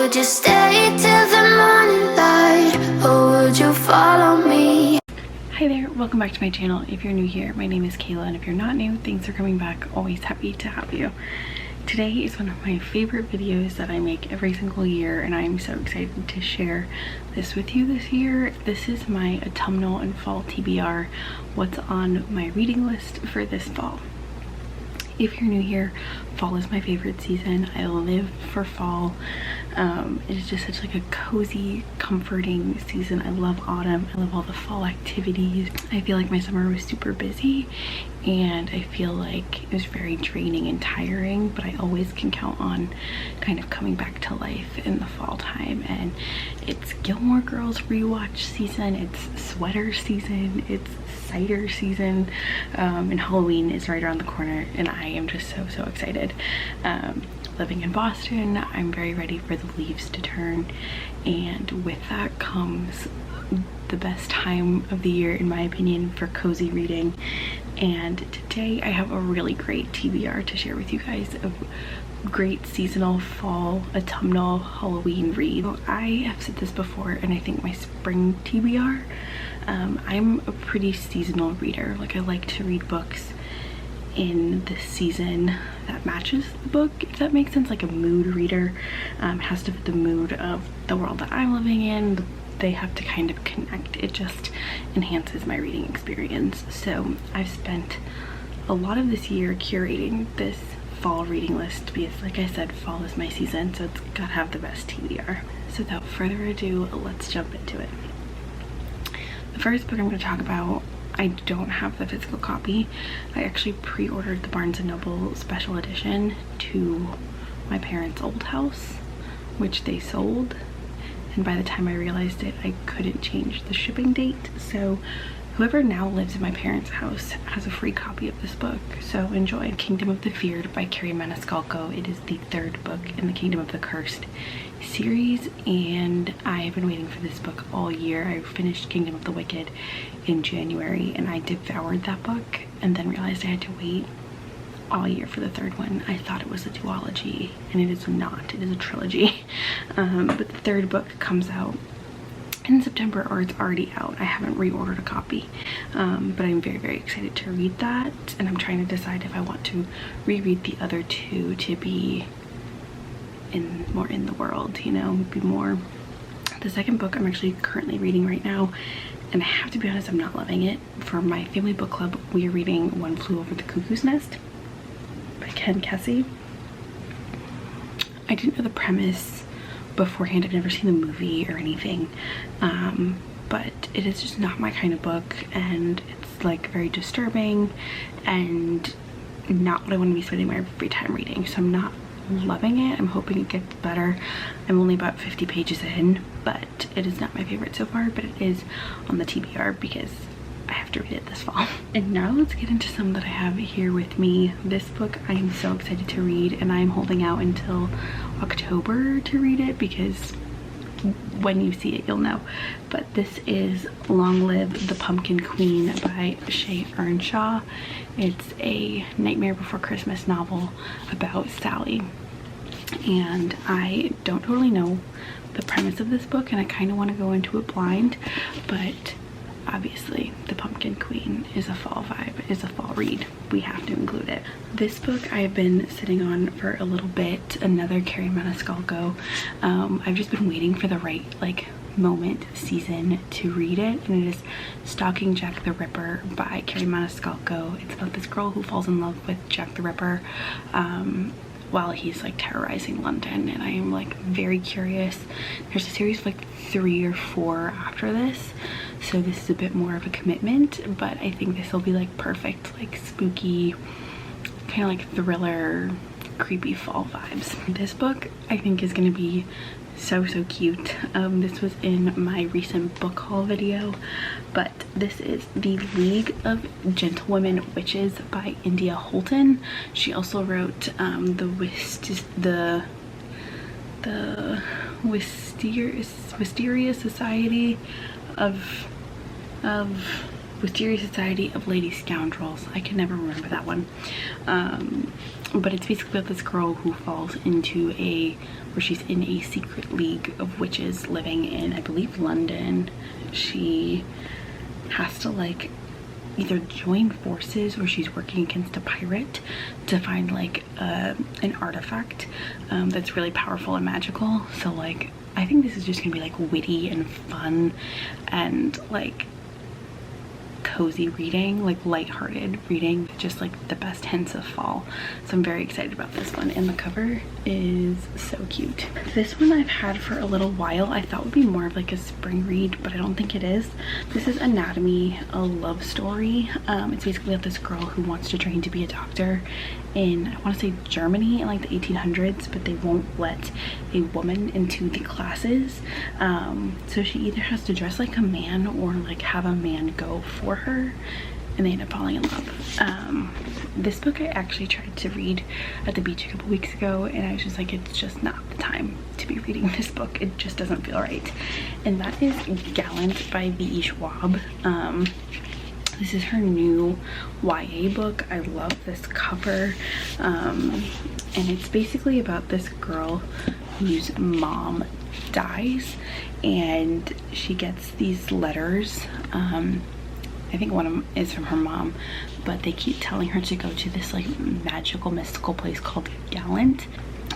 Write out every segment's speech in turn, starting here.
Would you stay till the morning light, or would you follow me? Hi there, welcome back to my channel. If you're new here, my name is Kayla, and if you're not new, thanks for coming back. Always happy to have you. Today is one of my favorite videos that I make every single year, and I'm so excited to share this with you this year. This is my autumnal and fall TBR, what's on my reading list for this fall. If you're new here, fall is my favorite season. I live for fall. It is just such like a cozy, comforting season. I love autumn. I love all the fall activities. I feel like my summer was super busy, and I feel like it was very draining and tiring, but I always can count on kind of coming back to life in the fall time. And it's Gilmore Girls rewatch season, it's sweater season, it's cider season, and Halloween is right around the corner, and I am just so excited. Living in Boston, I'm very ready for the leaves to turn, and with that comes the best time of the year, in my opinion, for cozy reading. And today I have a really great TBR to share with you guys of great seasonal fall autumnal Halloween read. So I have said this before, and I think my spring TBR, I'm a pretty seasonal reader. Like, I like to read books in the season that matches the book, if that makes sense. Like a mood reader. It has to fit the mood of the world that I'm living in. They have to kind of connect. It just enhances my reading experience. So I've spent a lot of this year curating this fall reading list because, like I said, fall is my season, so it's gotta have the best TBR. So without further ado, let's jump into it. The first book I'm going to talk about, I don't have the physical copy. I actually pre-ordered the Barnes & Noble special edition to my parents' old house, which they sold, and by the time I realized it, I couldn't change the shipping date. So whoever now lives in my parents' house has a free copy of this book, so enjoy. Kingdom of the Feared by Kayla Victoria. It is the third book in the Kingdom of the Cursed series, and I have been waiting for this book all year. I finished Kingdom of the Wicked in January, and I devoured that book and then realized I had to wait all year for the third one. I thought it was a duology, and it is not. It is a trilogy. But the third book comes out in September, or it's already out. I haven't reordered a copy, but I'm very excited to read that, and I'm trying to decide if I want to reread the other two to be more in the world, you know, be more. The second book I'm actually currently reading right now, and I have to be honest, I'm not loving it. For my family book club, we are reading One Flew Over the Cuckoo's Nest by Ken Kesey. I didn't know the premise beforehand. I've never seen the movie or anything, but it is just not my kind of book, and it's like very disturbing and not what I want to be spending my free time reading. So I'm not loving it. I'm hoping it gets better. I'm only about 50 pages in, but it is not my favorite so far, but it is on the TBR because I have to read it this fall. And now let's get into some that I have here with me. This book I am so excited to read, and I'm holding out until October to read it because when you see it you'll know. But this is Long Live the Pumpkin Queen by Shay Earnshaw. It's a Nightmare Before Christmas novel about Sally, and I don't totally know the premise of this book, and I kind of want to go into it blind, but obviously the Pumpkin Queen is a fall vibe, is a fall read. We have to include it. This book I've been sitting on for a little bit, another Kayla Victoria. I've just been waiting for the right moment, season to read it, and it is Stalking Jack the Ripper by Kayla Victoria. It's about this girl who falls in love with Jack the Ripper while he's terrorizing London, and I am very curious. There's a series of 3 or 4 after this, so this is a bit more of a commitment, but I think this will be perfect, spooky, kind of thriller, creepy fall vibes. This book I think is going to be so cute. This was in my recent book haul video, but this is The League of Gentlewomen Witches by India Holton. She also wrote the Wisteria Society of Wisteria Society of Lady Scoundrels. I can never remember that one. But it's basically about this girl who falls into where she's in a secret league of witches living in, I believe, London. She has to like either join forces or she's working against a pirate to find like an artifact that's really powerful and magical. So like I think this is just gonna be like witty and fun and like cozy reading, like lighthearted reading, just like the best hints of fall. So I'm very excited about this one, and the cover is so cute. This one I've had for a little while. I thought would be more of like a spring read, but I don't think it is. This is Anatomy, a love story. It's basically about this girl who wants to train to be a doctor in, I want to say Germany in like the 1800s, but they won't let a woman into the classes. So she either has to dress like a man or like have a man go for her, and they end up falling in love. This book I actually tried to read at the beach a couple weeks ago, and I was just like, it's just not the time to be reading this book. It just doesn't feel right. And that is Gallant by V.E. Schwab. This is her new YA book. I love this cover. And it's basically about this girl whose mom dies, and she gets these letters. I think one of them is from her mom, but they keep telling her to go to this like magical, mystical place called Gallant.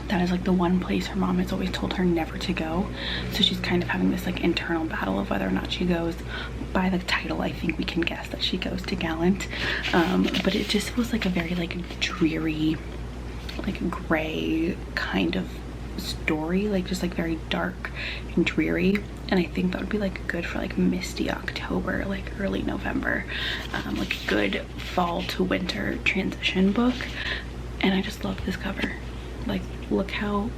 That is like the one place her mom has always told her never to go. So she's kind of having this like internal battle of whether or not she goes. By the title, I think we can guess that she goes to Gallant. But it just was like a very like dreary, like gray kind of story, like just like very dark and dreary. And I think that would be like good for like misty October, like early November, like a good fall to winter transition book. And I just love this cover. Like look how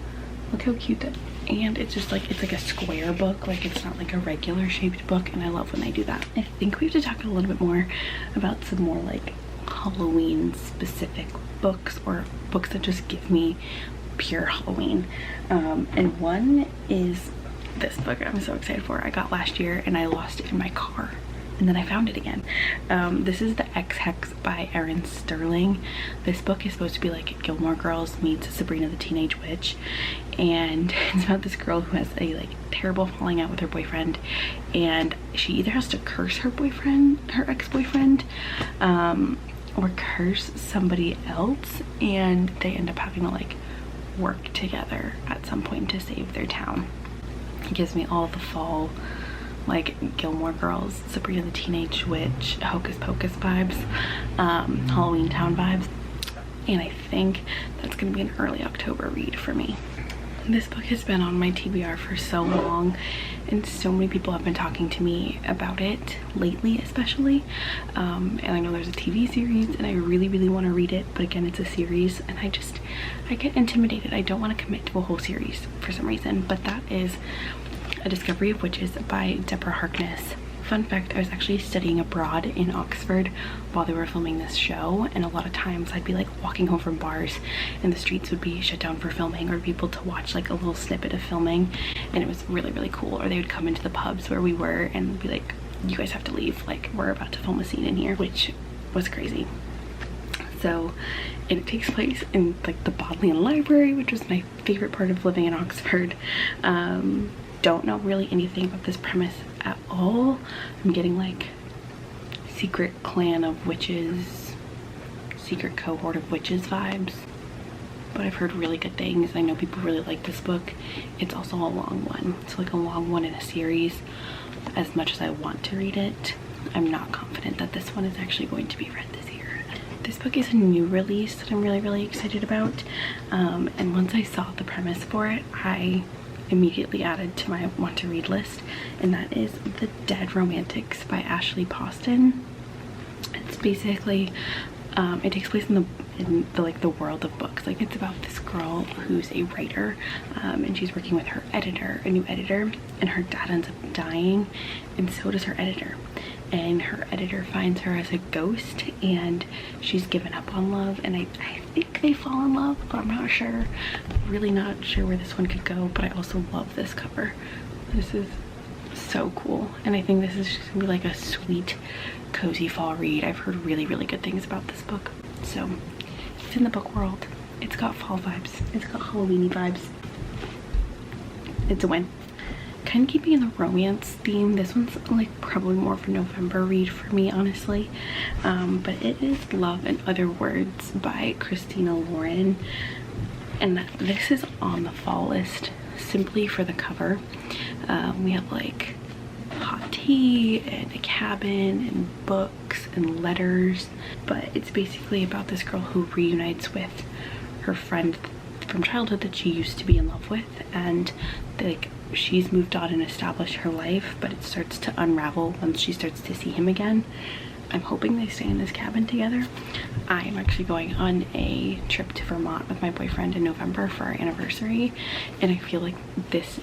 cute that, and it's just like, it's like a square book, like it's not like a regular shaped book, and I love when they do that. I think we have to talk a little bit more about some more like Halloween specific books, or books that just give me pure Halloween. And one is this book I'm so excited for. I got last year and I lost it in my car, and then I found it again. This is The Ex-Hex by Erin Sterling. This book is supposed to be like Gilmore Girls meets Sabrina the Teenage Witch, and it's about this girl who has a like terrible falling out with her boyfriend, and she either has to curse her boyfriend, her ex-boyfriend, or curse somebody else, and they end up having to like work together at some point to save their town. It gives me all the fall, like Gilmore Girls, Sabrina the Teenage Witch, Hocus Pocus vibes, Halloween Town vibes, and I think that's gonna be an early October read for me. This book has been on my TBR for so long, and so many people have been talking to me about it lately, especially. And I know there's a TV series, and I really want to read it, but again, it's a series, and I get intimidated. I don't want to commit to a whole series for some reason, but that is A Discovery of Witches by Deborah Harkness. Fun fact, I was actually studying abroad in Oxford while they were filming this show, and a lot of times I'd be like walking home from bars and the streets would be shut down for filming, or people to watch like a little snippet of filming, and it was really cool. Or they would come into the pubs where we were and be like, you guys have to leave, like we're about to film a scene in here, which was crazy. So, and it takes place in like the Bodleian Library, which was my favorite part of living in Oxford. Don't know really anything about this premise at all. I'm getting like secret clan of witches, secret cohort of witches vibes, but I've heard really good things. I know people really like this book. It's also a long one. It's like a long one in a series. As much as I want to read it, I'm not confident that this one is actually going to be read this year. This book is a new release that I'm really excited about. And once I saw the premise for it, I immediately added to my want to read list, and that is The Dead Romantics by Ashley Poston. It's basically it takes place in the like the world of books. Like it's about this girl who's a writer, and she's working with her editor, a new editor, and her dad ends up dying, and so does her editor. And her editor finds her as a ghost, and she's given up on love, and I think they fall in love, but I'm not sure. Really not sure where this one could go, but I also love this cover. This is so cool. And I think this is just gonna be like a sweet, cozy fall read. I've heard really, really good things about this book. So it's in the book world. It's got fall vibes. It's got Halloween-y vibes. It's a win. Kind of keeping in the romance theme. This one's like probably more of a November read for me, honestly. But it is Love and Other Words by Christina Lauren. And this is on the fall list simply for the cover. We have like hot tea and a cabin and books and letters, but it's basically about this girl who reunites with her friend from childhood that she used to be in love with, and like she's moved on and established her life, but it starts to unravel once she starts to see him again. I'm hoping they stay in this cabin together. I am actually going on a trip to Vermont with my boyfriend in November for our anniversary, and I feel like this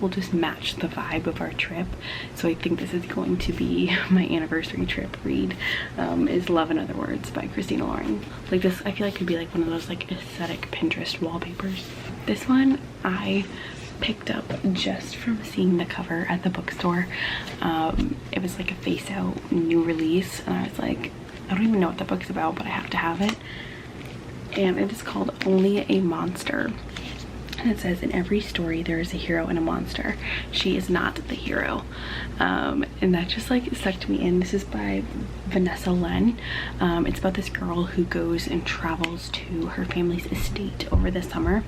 will just match the vibe of our trip. So I think this is going to be my anniversary trip read, is Love and Other Words by Christina Lauren. Like this, I feel like could be like one of those like aesthetic Pinterest wallpapers. This one I picked up just from seeing the cover at the bookstore. It was like a face out new release, and I was like, I don't even know what the book's about, but I have to have it. And it is called Only a Monster. And it says, in every story there is a hero and a monster. She is not the hero. And that just like sucked me in. This is by Vanessa Len. It's about this girl who goes and travels to her family's estate over the summer.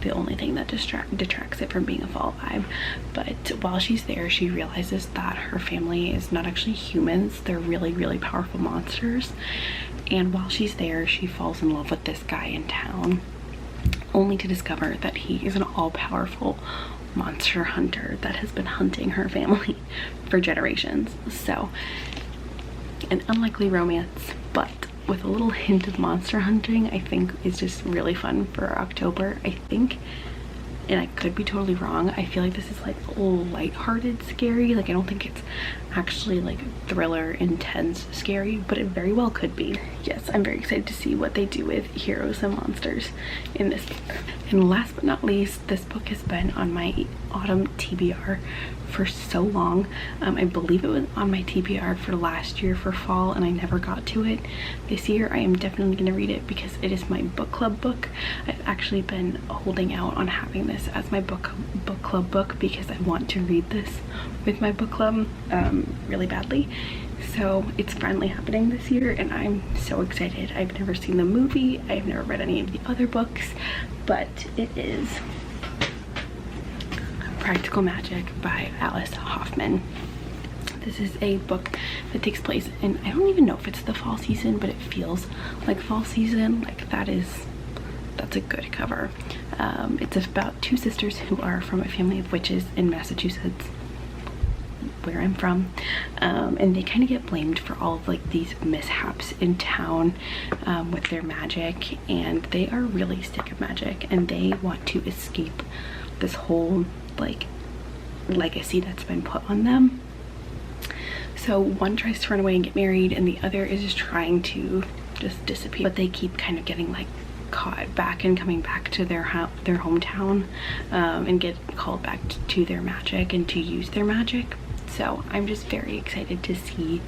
The only thing that detracts it from being a fall vibe. But while she's there, she realizes that her family is not actually humans. They're really, really powerful monsters. And while she's there, she falls in love with this guy in town, only to discover that he is an all-powerful monster hunter that has been hunting her family for generations. So an unlikely romance, but with a little hint of monster hunting, I think is just really fun for October. I think, and I could be totally wrong, I feel like this is like a little lighthearted scary. Like I don't think it's actually like thriller, intense scary, but it very well could be. Yes, I'm very excited to see what they do with heroes and monsters in this book. And last but not least, this book has been on my autumn TBR for so long. I believe it was on my TBR for last year for fall, and I never got to it. This year I am definitely going to read it because it is my book club book. I've actually been holding out on having this as my book club book because I want to read this with my book club really badly. So it's finally happening this year, and I'm so excited. I've never seen the movie, I've never read any of the other books, but it is Practical Magic by Alice Hoffman. This is a book that takes place in, I don't even know if it's the fall season, but it feels like fall season. Like that's a good cover. It's about two sisters who are from a family of witches in Massachusetts, where I'm from, and they kind of get blamed for all of like these mishaps in town with their magic, and they are really sick of magic, and they want to escape this whole like legacy that's been put on them. So one tries to run away and get married, and the other is just trying to just disappear, but they keep kind of getting like caught back and coming back to their hometown, and get called back to their magic and to use their magic. So I'm just very excited to see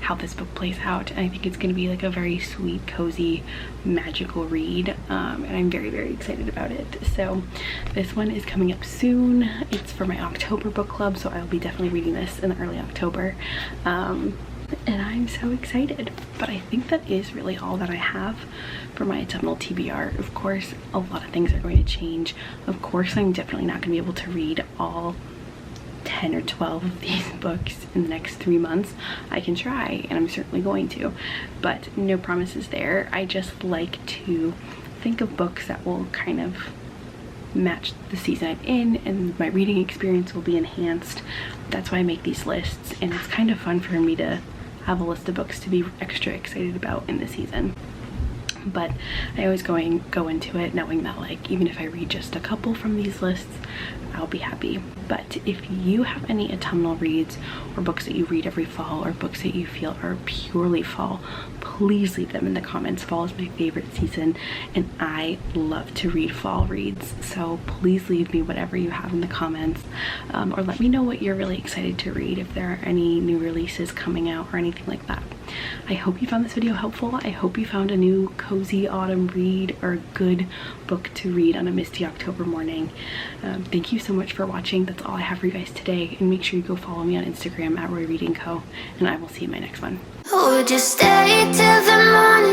how this book plays out, and I think it's going to be like a very sweet, cozy, magical read, and I'm very, very excited about it. So this one is coming up soon. It's for my October book club, so I'll be definitely reading this in early October, and I'm so excited. But I think that is really all that I have for my autumnal TBR. Of course, a lot of things are going to change. Of course, I'm definitely not going to be able to read all 10 or 12 of these books in the next 3 months. I can try, and I'm certainly going to, but no promises there. I just like to think of books that will kind of match the season I'm in, and my reading experience will be enhanced. That's why I make these lists, and it's kind of fun for me to have a list of books to be extra excited about in the season. but I always go into it knowing that, like, even if I read just a couple from these lists, I'll be happy. But if you have any autumnal reads or books that you read every fall or books that you feel are purely fall, please leave them in the comments. Fall is my favorite season and I love to read fall reads, so please leave me whatever you have in the comments, or let me know what you're really excited to read, if there are any new releases coming out or anything like that. I hope you found this video helpful. I hope you found a new cozy autumn read or a good book to read on a misty October morning. Thank you so much for watching. That's all I have for you guys today, and make sure you go follow me on Instagram at Roy Reading Co, and I will see you in my next one. Would you stay till the morning?